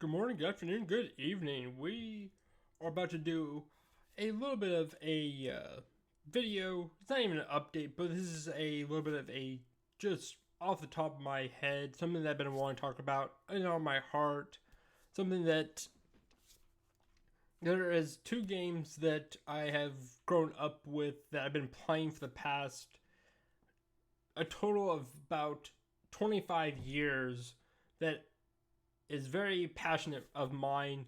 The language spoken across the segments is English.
Good morning, good afternoon, good evening. We are about to do a little bit of a video. It's not even an update, but this is a little bit of a just off the top of my head, something that I've been wanting to talk about and on my heart. Something that there is two games that I have grown up with that I've been playing for the past a total of about 25 years that is very passionate of mine,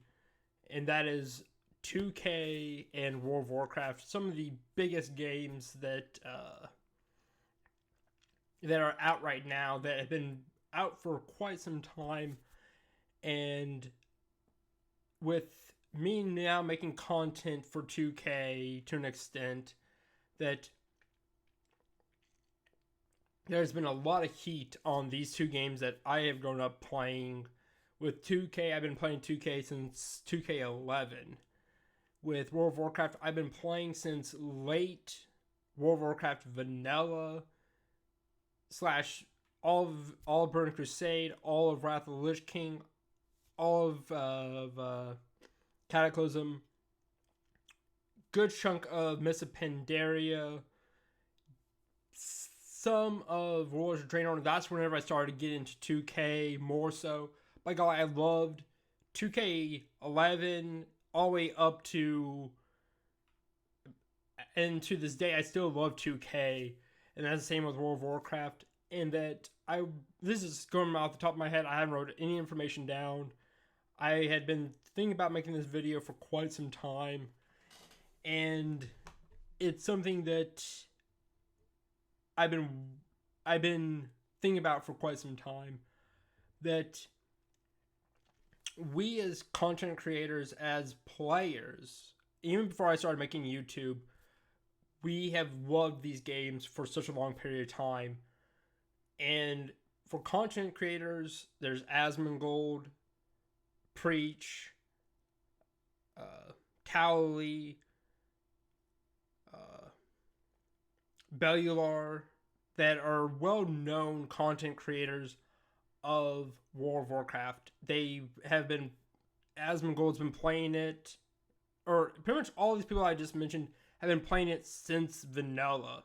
and that is 2K and World of Warcraft. Some of the biggest games that are out right now that have been out for quite some time, and with me now making content for 2K to an extent that there's been a lot of heat on these two games that I have grown up playing. With 2K, I've been playing 2K since 2K11. With World of Warcraft, I've been playing since late World of Warcraft Vanilla slash all of Burning Crusade, all of Wrath of the Lich King, all of Cataclysm, good chunk of Mists of Pandaria, some of Warlords of Draenor. That's whenever I started to get into 2K more so. By God, I loved 2K11 all the way up to, and to this day, I still love 2K, and that's the same with World of Warcraft. And that this is going off the top of my head. I haven't wrote any information down. I had been thinking about making this video for quite some time, and it's something that I've been thinking about for quite some time. That we as content creators, as players, even before I started making YouTube, we have loved these games for such a long period of time. And for content creators, there's Asmongold, Preach, Cowley, Bellular, that are well-known content creators of World of Warcraft. They have been, Asmongold's been playing it, or pretty much all these people I just mentioned have been playing it since Vanilla.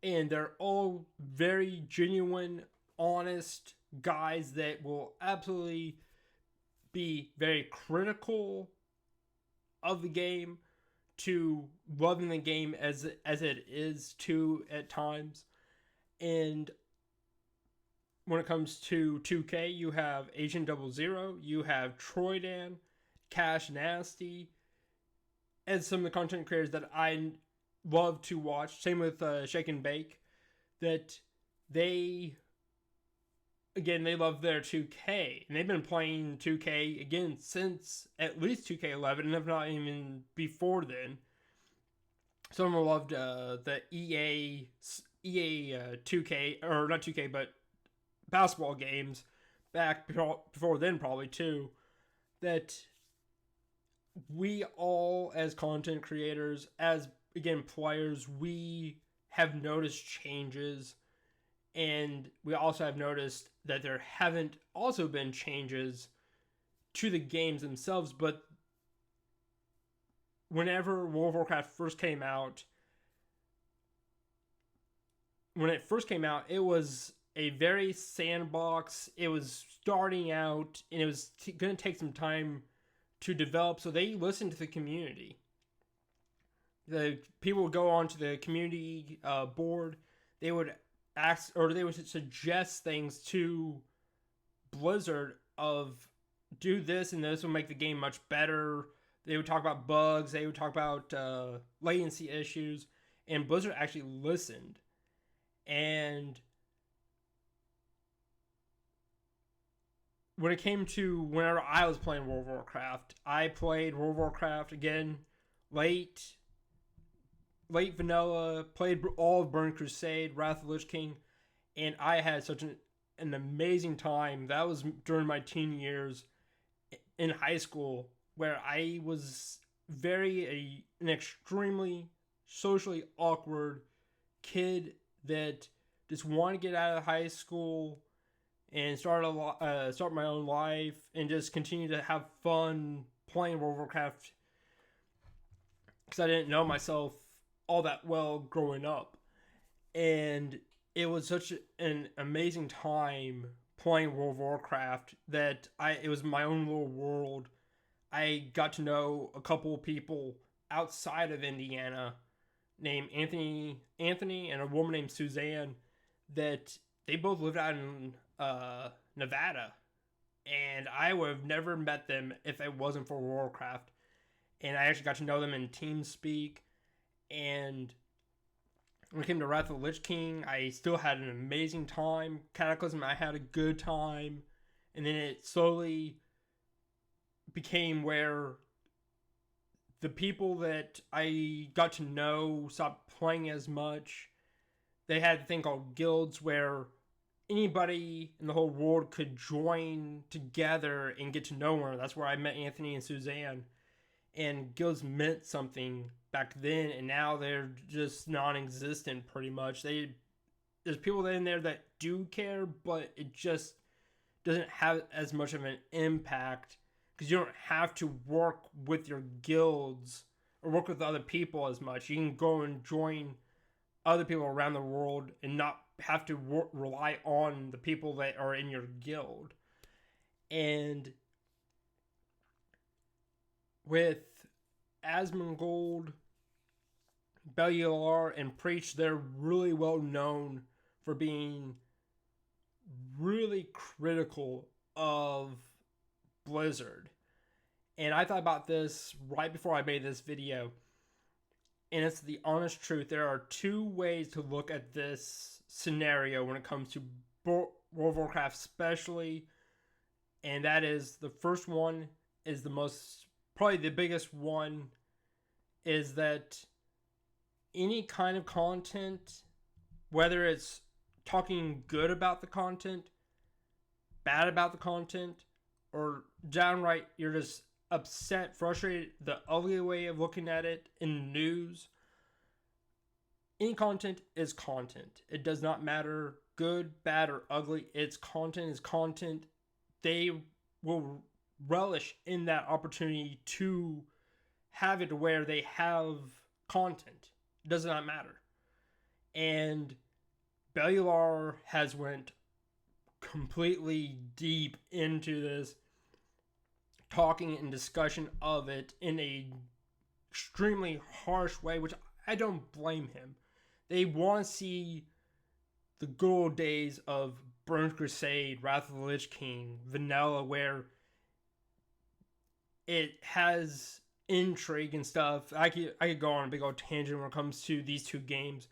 And they're all very genuine, honest guys that will absolutely be very critical of the game, to loving the game as it is too at times. And when it comes to 2K, you have Agent 00, you have Troydan, Cash Nasty, and some of the content creators that I love to watch. Same with Shake and Bake, that they love their 2K, and they've been playing 2K again since at least 2K11, and if not even before then. Some of them loved the EA 2K, or not 2K, but basketball games back before then, probably too. That we all, as content creators, as again players, we have noticed changes, and we also have noticed that there haven't also been changes to the games themselves. But whenever World of Warcraft first came out, it was a very sandbox. It was starting out, and it was going to take some time to develop. So they listened to the community. The people would go onto the community board. They would ask, or they would suggest things to Blizzard of, do this and this will make the game much better. They would talk about bugs. They would talk about latency issues, and Blizzard actually listened. And when it came to whenever I was playing World of Warcraft, I played World of Warcraft again late vanilla, played all of Burning Crusade, Wrath of the Lich King, and I had such an amazing time. That was during my teen years in high school, where I was an extremely socially awkward kid that just wanted to get out of high school and start my own life and just continue to have fun playing World of Warcraft because I didn't know myself all that well growing up. And it was such an amazing time playing World of Warcraft that it was my own little world. I got to know a couple of people outside of Indiana named Anthony and a woman named Suzanne that they both lived out in Nevada, and I would have never met them if it wasn't for Warcraft. And I actually got to know them in TeamSpeak. And when it came to Wrath of the Lich King, I still had an amazing time. Cataclysm, I had a good time. And then it slowly became where the people that I got to know stopped playing as much. They had a thing called guilds where anybody in the whole world could join together and get to know one. That's where I met Anthony and Suzanne. And guilds meant something back then, and now they're just non-existent pretty much. There's people in there that do care, but it just doesn't have as much of an impact because you don't have to work with your guilds or work with other people as much. You can go and join other people around the world and not have to rely on the people that are in your guild. And with Asmongold, Bellular, and Preach, they're really well known for being really critical of Blizzard. And I thought about this right before I made this video. And it's the honest truth. There are two ways to look at this scenario when it comes to World of Warcraft especially. And that is, the first one is probably the biggest one, is that any kind of content, whether it's talking good about the content, bad about the content, or downright you're just upset, frustrated, the ugly way of looking at it in news, any content is content. It does not matter good, bad, or ugly. It's content is content. They will relish in that opportunity to have it where they have content. It does not matter. And Bellular has went completely deep into this, talking and discussion of it in a extremely harsh way, which I don't blame him. They want to see the good old days of Burnt Crusade, Wrath of the Lich King, Vanilla, where it has intrigue and stuff. I could go on a big old tangent when it comes to these two games,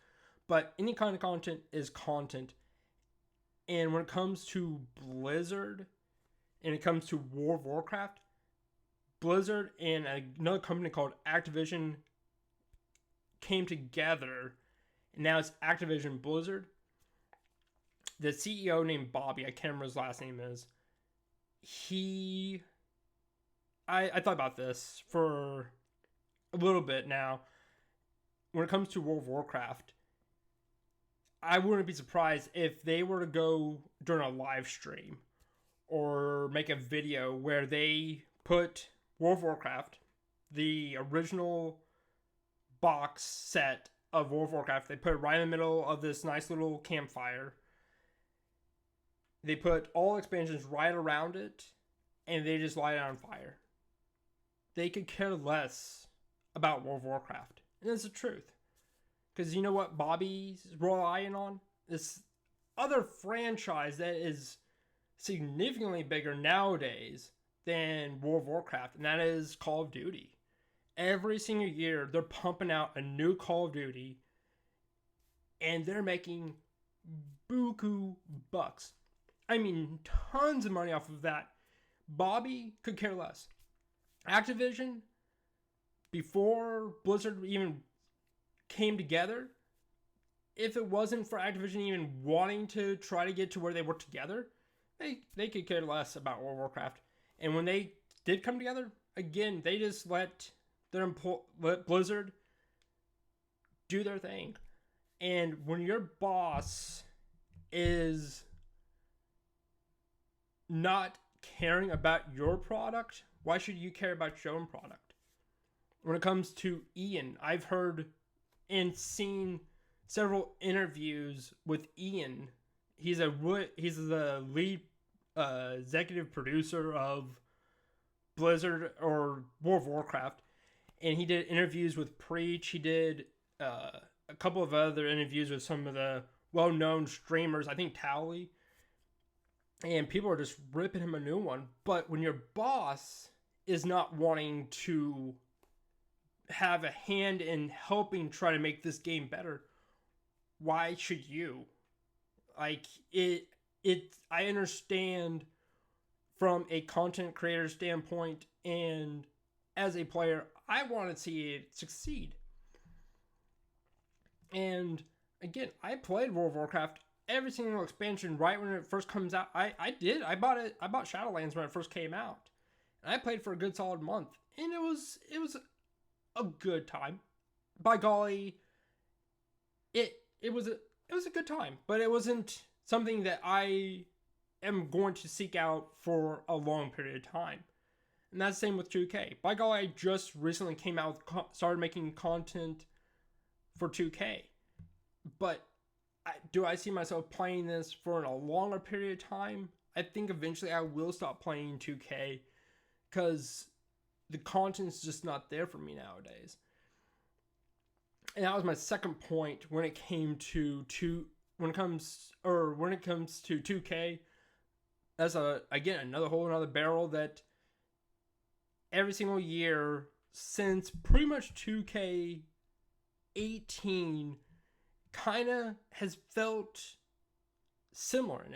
but any kind of content is content. And when it comes to Blizzard, and it comes to World of Warcraft, Blizzard and another company called Activision came together, and now it's Activision Blizzard. The CEO named Bobby, I can't remember his last name is. I thought about this for a little bit now. When it comes to World of Warcraft, I wouldn't be surprised if they were to go during a live stream or make a video where they put World of Warcraft, the original box set of World of Warcraft, they put it right in the middle of this nice little campfire. They put all expansions right around it, and they just light it on fire. They could care less about World of Warcraft. And that's the truth. Because you know what Bobby's relying on? This other franchise that is significantly bigger nowadays than World of Warcraft, and that is Call of Duty. Every single year, they're pumping out a new Call of Duty, and they're making buku bucks. I mean, tons of money off of that. Bobby could care less. Activision, before Blizzard even came together, if it wasn't for Activision even wanting to try to get to where they were together, they could care less about World of Warcraft. And when they did come together, again, they just let Blizzard do their thing. And when your boss is not caring about your product, why should you care about your own product? When it comes to Ian, I've heard and seen several interviews with Ian. He's the lead executive producer of Blizzard or World of Warcraft, and he did interviews with Preach. He did a couple of other interviews with some of the well-known streamers. I think Tally, and people are just ripping him a new one. But when your boss is not wanting to have a hand in helping try to make this game better, why should you? Like I understand from a content creator standpoint, and as a player, I want to see it succeed. And again, I played World of Warcraft every single expansion right when it first comes out. I did. I bought it. I bought Shadowlands when it first came out, and I played for a good solid month, and it was a good time. By golly, it was a good time, but it wasn't something that I am going to seek out for a long period of time. And that's the same with 2K. By golly, I just recently came out started making content for 2K. But do I see myself playing this for a longer period of time? I think eventually I will stop playing 2K because the content's just not there for me nowadays. And that was my second point when it came to when it comes to 2K. That's another barrel that every single year since pretty much 2K18 kind of has felt similar in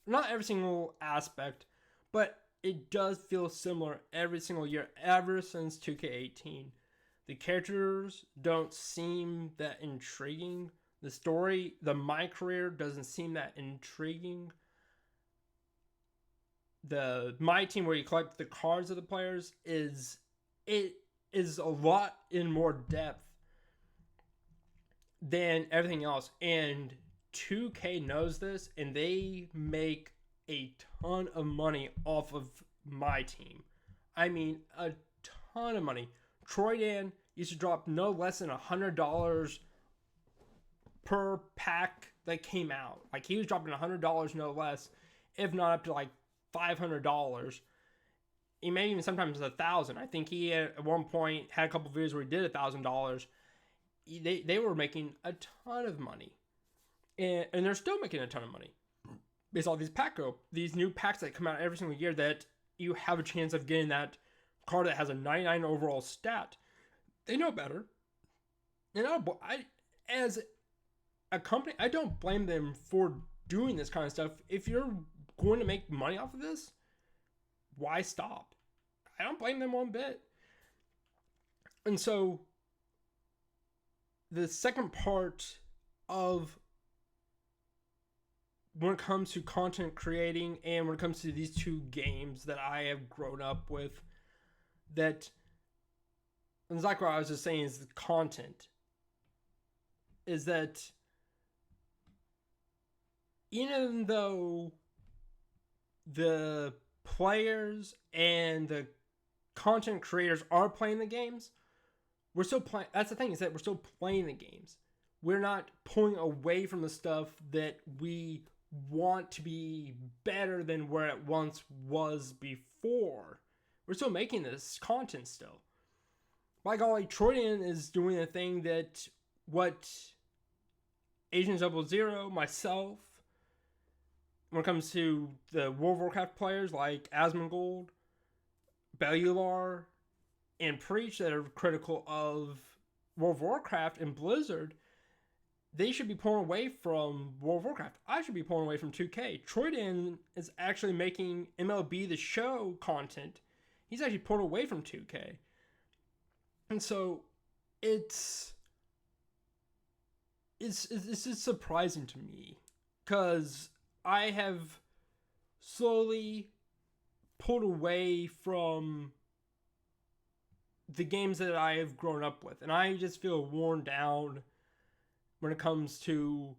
not every single aspect, but it does feel similar every single year ever since 2K18. The characters don't seem that intriguing. The story, my career doesn't seem that intriguing. My team, where you collect the cards of the players, is a lot in more depth than everything else. And 2K knows this, and they make a ton of money off of my team. I mean, a ton of money. Troy Dan used to drop no less than $100 per pack that came out. Like, he was dropping $100 no less, if not up to like $500. He may even sometimes $1,000. I think he at one point had a couple videos where he did $1,000. They were making a ton of money, and they're still making a ton of money. It's all these new packs that come out every single year that you have a chance of getting that card that has a 99 overall stat. They know better. And as a company, I don't blame them for doing this kind of stuff. If you're going to make money off of this, why stop? I don't blame them one bit. And so the second part of when it comes to content creating and when it comes to these two games that I have grown up with, that, and it's like what I was just saying, is the content, is that even though the players and the content creators are playing the games, we're still playing. That's the thing, is that we're still playing the games. We're not pulling away from the stuff that we want to be better than where it once was before. We're still making this content still. By golly, Troyan is doing a thing that what Agent 00, myself, when it comes to the World of Warcraft players like Asmongold, Bellular, and Preach that are critical of World of Warcraft and Blizzard, they should be pulling away from World of Warcraft. I should be pulling away from 2K. Troyden is actually making MLB The Show content. He's actually pulled away from 2K. And so it's just surprising to me, because I have slowly pulled away from the games that I have grown up with, and I just feel worn down when it comes to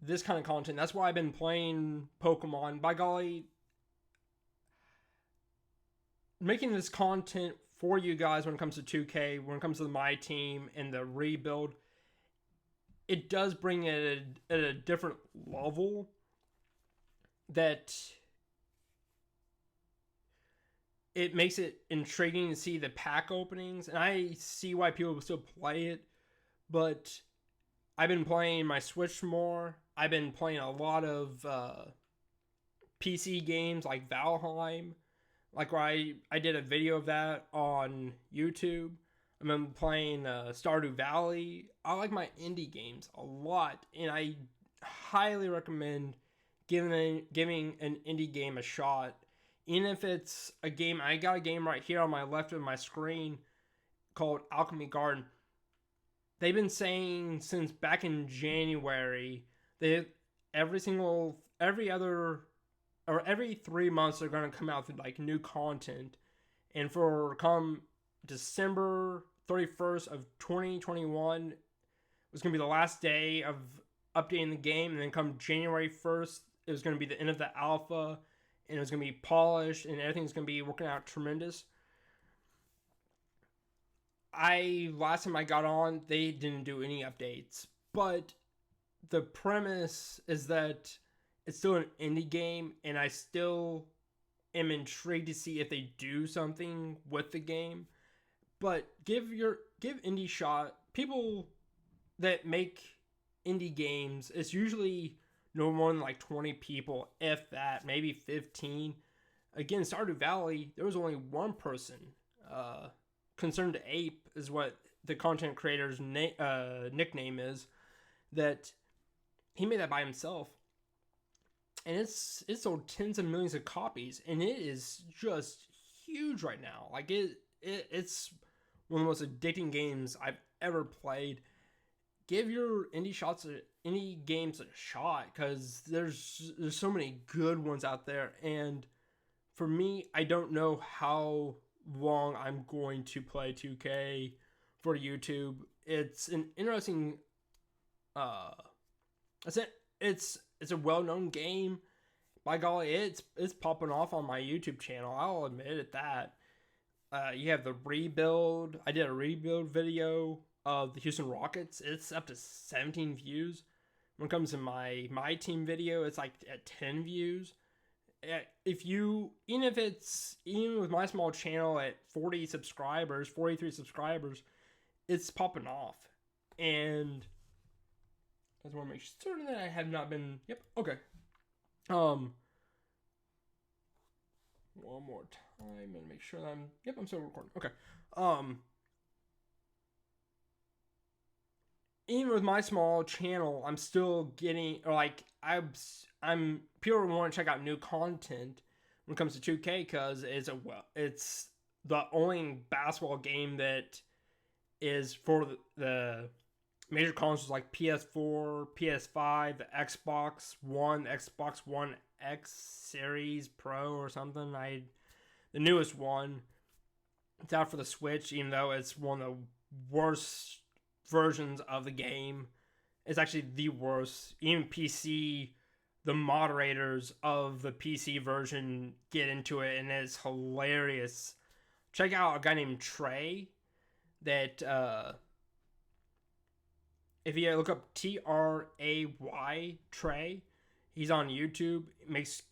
this kind of content. That's why I've been playing Pokemon. By golly, making this content for you guys when it comes to 2K, when it comes to my team and the rebuild, it does bring it at a different level that it makes it intriguing to see the pack openings. And I see why people still play it, but I've been playing my Switch more. I've been playing a lot of PC games like Valheim. Like where I did a video of that on YouTube. I've been playing Stardew Valley. I like my indie games a lot, and I highly recommend giving an indie game a shot. Even if it's a game, I got a game right here on my left of my screen called Alchemy Garden. They've been saying since back in January that every 3 months they're going to come out with like new content. And for come December 31st of 2021 was going to be the last day of updating the game. And then come January 1st, it was going to be the end of the alpha. And it was going to be polished. And everything's going to be working out tremendous. Last time I got on, they didn't do any updates. But the premise is that it's still an indie game, and I still am intrigued to see if they do something with the game. But give indie shot. People that make indie games, it's usually no more than like 20 people, if that, maybe 15. Again, Stardew Valley, there was only one person. Concerned Ape is what the content creator's nickname is. That he made that by himself. And it's sold tens of millions of copies, and it is just huge right now. Like it's one of the most addicting games I've ever played. Give your indie games a shot, because there's so many good ones out there. And for me, I don't know how long I'm going to play 2K for YouTube. It's an interesting. It's a well-known game. By golly, it's popping off on my YouTube channel. I'll admit it that. You have the rebuild. I did a rebuild video of the Houston Rockets. It's up to 17 views. When it comes to my team video, it's like at 10 views. Even with my small channel at 43 subscribers, it's popping off. And I just want to make certain that I have not been. Yep. Okay. One more time and make sure that I'm still recording. Okay. Even with my small channel, I'm still getting, or like, I'm people want to check out new content when it comes to 2K, because it's the only basketball game that is for the major consoles like PS4, PS5, the Xbox One X Series Pro or something. The newest one. It's out for the Switch, even though it's one of the worst versions of the game. It's actually the worst. Even PC, the moderators of the PC version get into it, and it's hilarious. Check out a guy named Trey that if you look up Tray, Trey, he's on YouTube, makes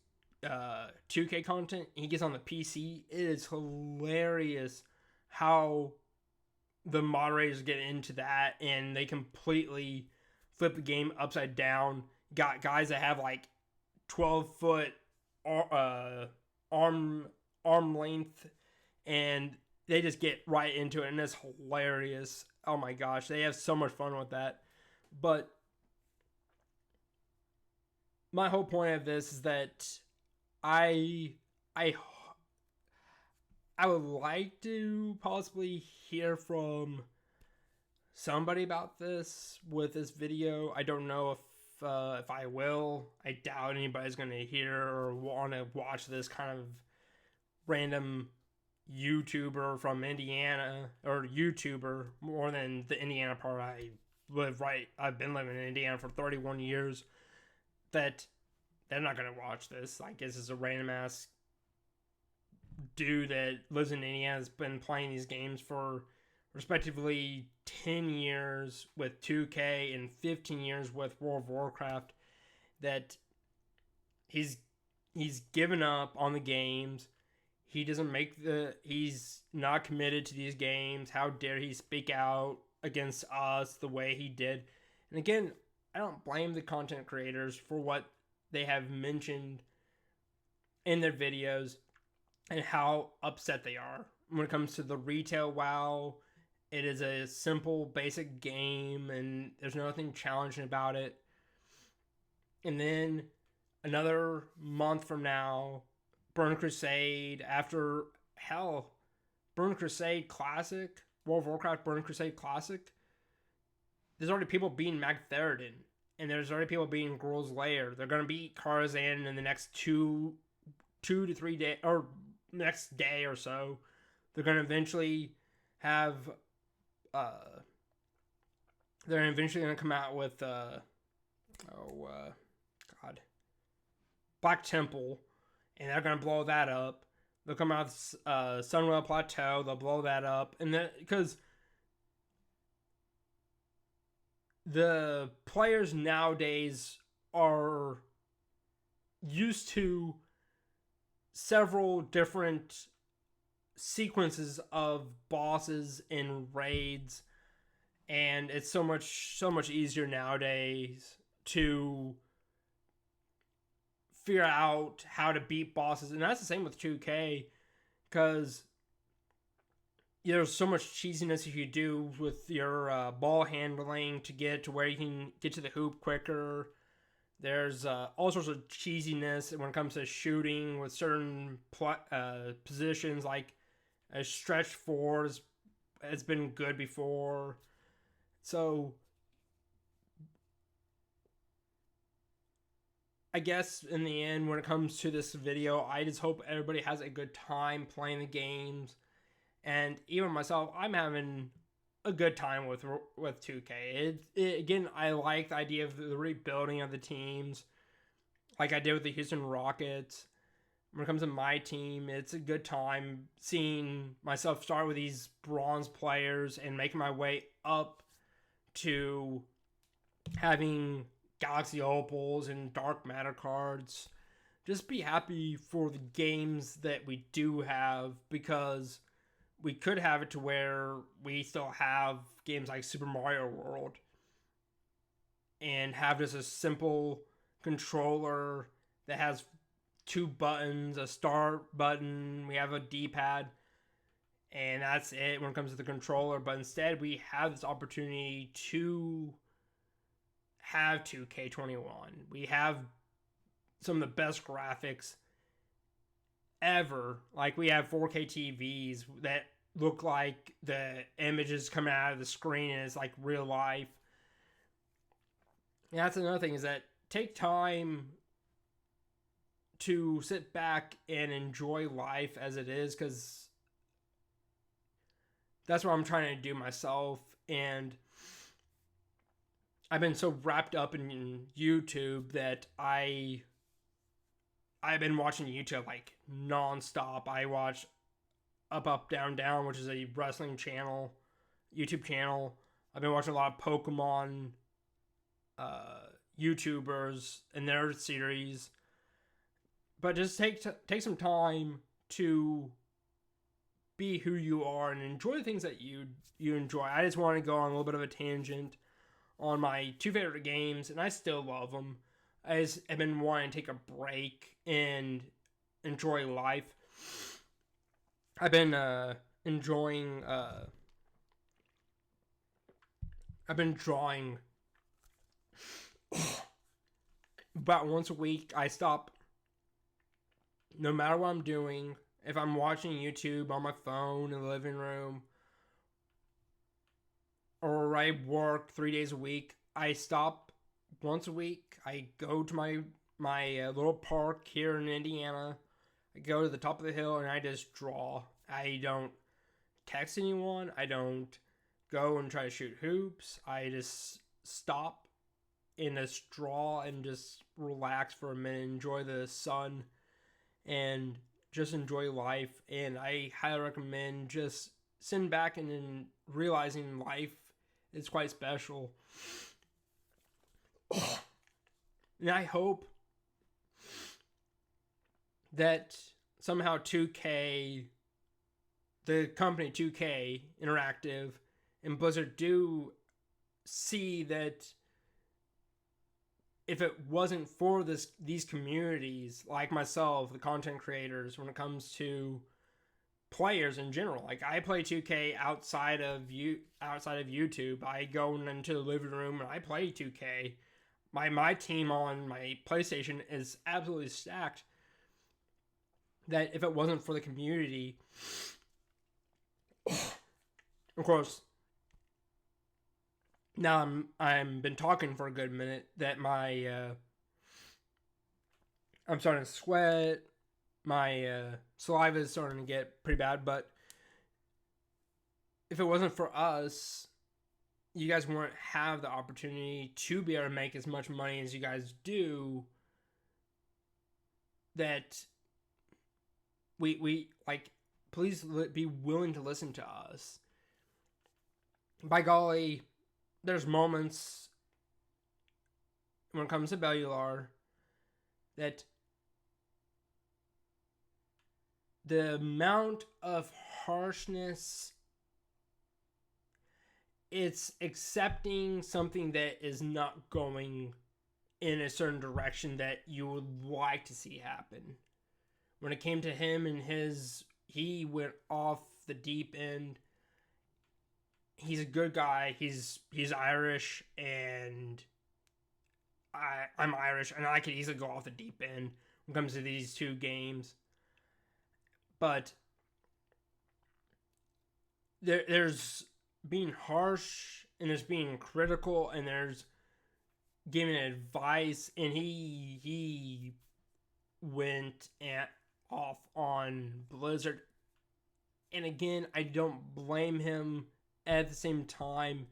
2K content. He gets on the PC. It is hilarious how the moderators get into that, and they completely flip the game upside down. Got guys that have like 12-foot arm length, and they just get right into it, and it's hilarious. Oh my gosh, they have so much fun with that. But my whole point of this is that I would like to possibly hear from somebody about this with this video. I don't know if I will. I doubt anybody's going to hear or want to watch this kind of random YouTuber from Indiana, or YouTuber more than the Indiana part. I've been living in Indiana for 31 years. that they're not gonna watch this. Like, this is a random ass dude that lives in Indiana, has been playing these games for respectively 10 years with 2K and 15 years with World of Warcraft, that he's given up on the games. He's not committed to these games. How dare he speak out against us the way he did? And again, I don't blame the content creators for what they have mentioned in their videos and how upset they are when it comes to the retail WoW. It is a simple, basic game, and there's nothing challenging about it. And then another month from now, Burn Crusade, after Burn Crusade Classic, World of Warcraft Burn Crusade Classic, there's already people beating Magtheridon, and there's already people beating Gruul's Lair. They're going to beat Karazhan in the next 2 to 3 days, or next day or so. They're going to eventually have, they're eventually going to come out with, Black Temple, and they're going to blow that up. They'll come out with Sunwell Plateau, they'll blow that up, and then, because the players nowadays are used to several different sequences of bosses and raids, and it's so much easier nowadays to figure out how to beat bosses. And that's the same with 2K, because there's so much cheesiness you can do with your ball handling to get to where you can get to the hoop quicker. There's all sorts of cheesiness when it comes to shooting with certain positions, like a stretch four has been good before. So I guess in the end, when it comes to this video, I just hope everybody has a good time playing the games. And even myself, I'm having a good time with 2K. Again, I like the idea of the rebuilding of the teams, like I did with the Houston Rockets. When it comes to my team, it's a good time seeing myself start with these bronze players and making my way up to having Galaxy Opals and Dark Matter cards. Just be happy for the games that we do have, because we could have it to where we still have games like Super Mario World and have just a simple controller that has 2 buttons, a start button, we have a D-pad, and that's it when it comes to the controller. But instead, we have this opportunity to have 2K21. We have some of the best graphics ever. Like, we have 4K TVs that look like the images coming out of the screen and it's like real life. And that's another thing, is that take time to sit back and enjoy life as it is, because that's what I'm trying to do myself. And I've been so wrapped up in YouTube that I've been watching YouTube like nonstop. I watch Up Up Down Down, which is a wrestling channel, YouTube channel. I've been watching a lot of Pokemon YouTubers and their series. But just take some time to be who you are and enjoy the things that you enjoy. I just want to go on a little bit of a tangent on my 2 favorite games, and I still love them. I just have been wanting to take a break and enjoy life. I've been enjoying. I've been drawing about once a week. I stop. No matter what I'm doing, if I'm watching YouTube on my phone in the living room, or I work 3 days a week, I stop once a week. I go to my little park here in Indiana. I go to the top of the hill and I just draw. I don't text anyone. I don't go and try to shoot hoops. I just stop in a straw and just relax for a minute, enjoy the sun, and just enjoy life. And I highly recommend just sitting back and then realizing life is quite special. And I hope that somehow 2K, the company 2K Interactive, and Blizzard do see that if it wasn't for these communities like myself, the content creators, when it comes to players in general, like I play 2K outside of YouTube. I go into the living room and I play 2K. My team on my PlayStation is absolutely stacked. That if it wasn't for the community, of course, now I'm been talking for a good minute that my I'm starting to sweat, my saliva is starting to get pretty bad. But if it wasn't for us, you guys wouldn't have the opportunity to be able to make as much money as you guys do. That we like, please be willing to listen to us. By golly, there's moments when it comes to Bellular that the amount of harshness, it's accepting something that is not going in a certain direction that you would like to see happen. When it came to him and he went off the deep end. He's a good guy. He's Irish, and I'm Irish, and I could easily go off the deep end when it comes to these two games. But there's being harsh, and there's being critical, and there's giving advice, and he went off on Blizzard. And again, I don't blame him. At the same time,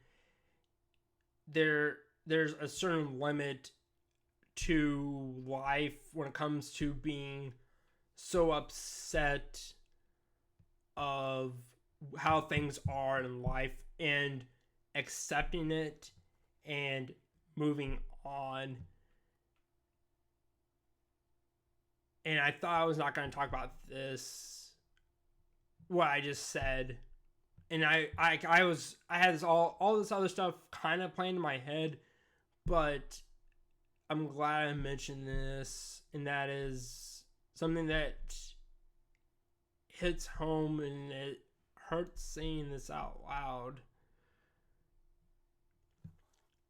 there's a certain limit to life when it comes to being so upset of how things are in life and accepting it and moving on. And I thought I was not going to talk about this, what I just said. And I had this all this other stuff kind of playing in my head, but I'm glad I mentioned this, and that is something that hits home, and it hurts saying this out loud,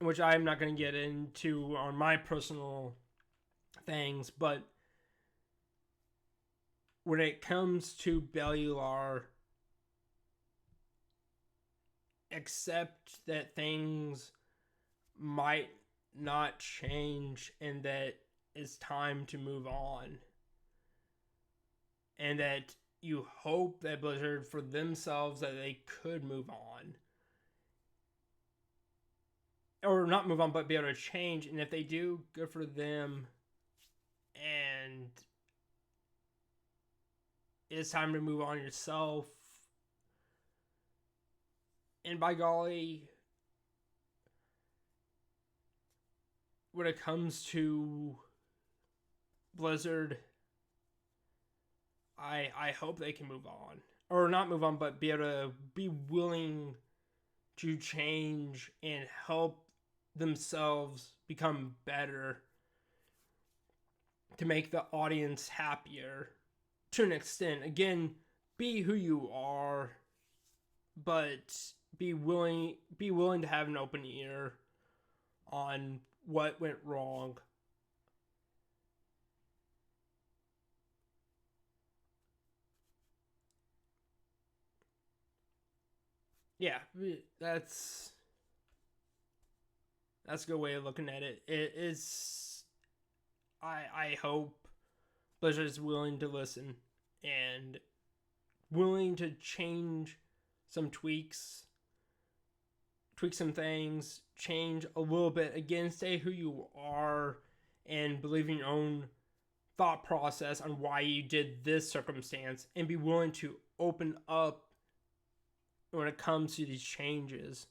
which I'm not going to get into on my personal things, but when it comes to Bellular, accept that things might not change and that it's time to move on. And that you hope that Blizzard, for themselves, that they could move on. Or not move on, but be able to change. And if they do, good for them. And it's time to move on yourself. And by golly, when it comes to Blizzard, I hope they can move on. Or not move on, but be able to be willing to change and help themselves become better to make the audience happier to an extent. Again, be who you are, but be willing to have an open ear on what went wrong. Yeah, that's a good way of looking at it. It is. I hope Blizzard is willing to listen and willing to change some tweaks tweak some things, change a little bit. Again, stay who you are and believe in your own thought process on why you did this circumstance, and be willing to open up when it comes to these changes.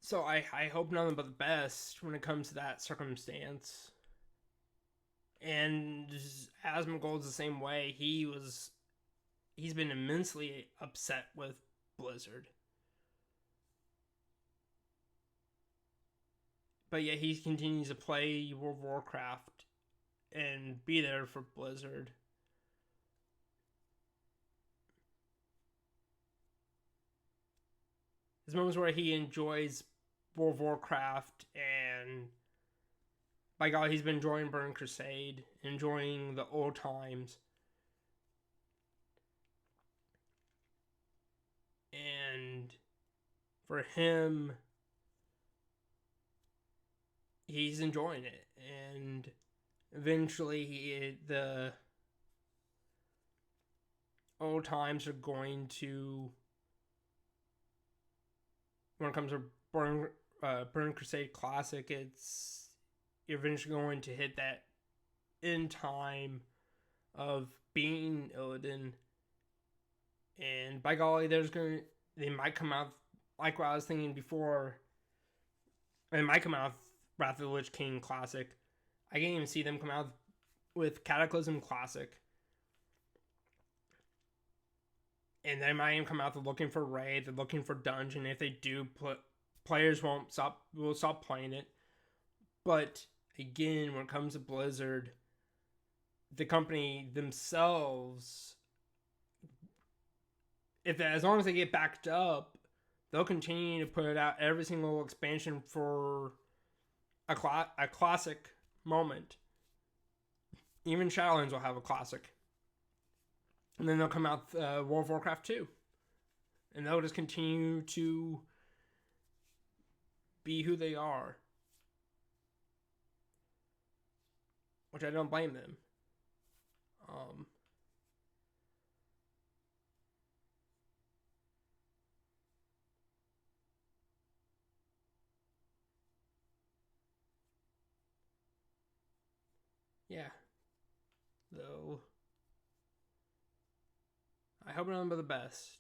So I hope nothing but the best when it comes to that circumstance. And Asmongold's the same way. He's been immensely upset with Blizzard. But yet he continues to play World of Warcraft and be there for Blizzard. There's moments where he enjoys World of Warcraft, and by God, he's been enjoying Burning Crusade, enjoying the old times. And for him, he's enjoying it. And eventually, the old times are going to, when it comes to Burning Crusade Classic, you're eventually going to hit that end time of being Illidan. And by golly, they might come out like what I was thinking before. They might come out with Wrath of the Lich King Classic. I can't even see them come out with Cataclysm Classic. And they might even come out, they're looking for raid, they're looking for dungeon. If they do, players will stop playing it. But again, when it comes to Blizzard, the company themselves, as long as they get backed up, they'll continue to put out every single expansion for a classic moment. Even Shadowlands will have a classic. And then they'll come out World of Warcraft 2. And they'll just continue to be who they are. Which I don't blame them. Yeah. Though, I hope nothing but the best.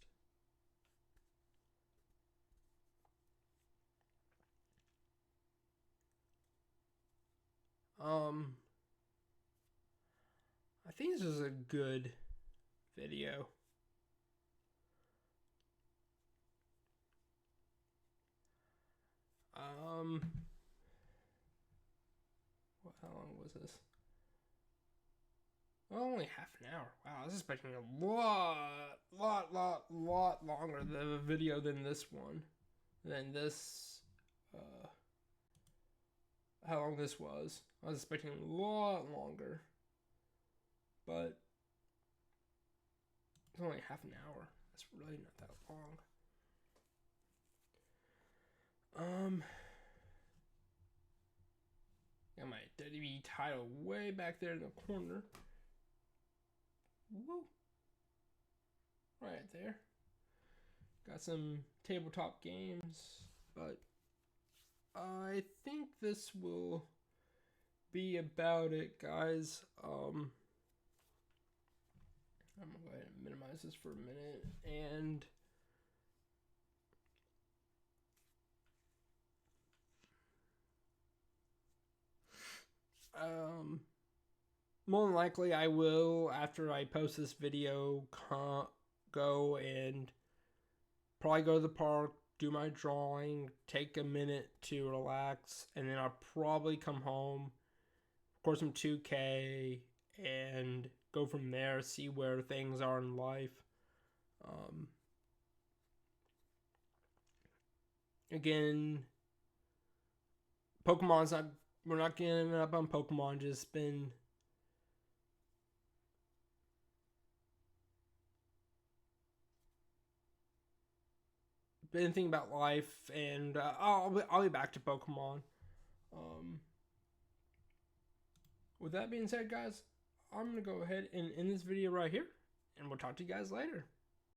I think this is a good video. How long was this? Well, only half an hour. Wow, I was expecting a lot longer of a video than this one. Than this, how long this was. I was expecting a lot longer. But it's only half an hour. That's really not that long. Got my WWE title way back there in the corner. Woo. Right there. Got some tabletop games, but I think this will be about it, guys. I'm gonna go ahead and minimize this for a minute, and more than likely I will, after I post this video, go and probably go to the park, do my drawing, take a minute to relax, and then I'll probably come home, record some 2K, and go from there, see where things are in life. Again, we're not giving up on Pokemon, just been thinking about life, and I'll be back to Pokemon. With that being said, guys, I'm going to go ahead and end this video right here, and we'll talk to you guys later.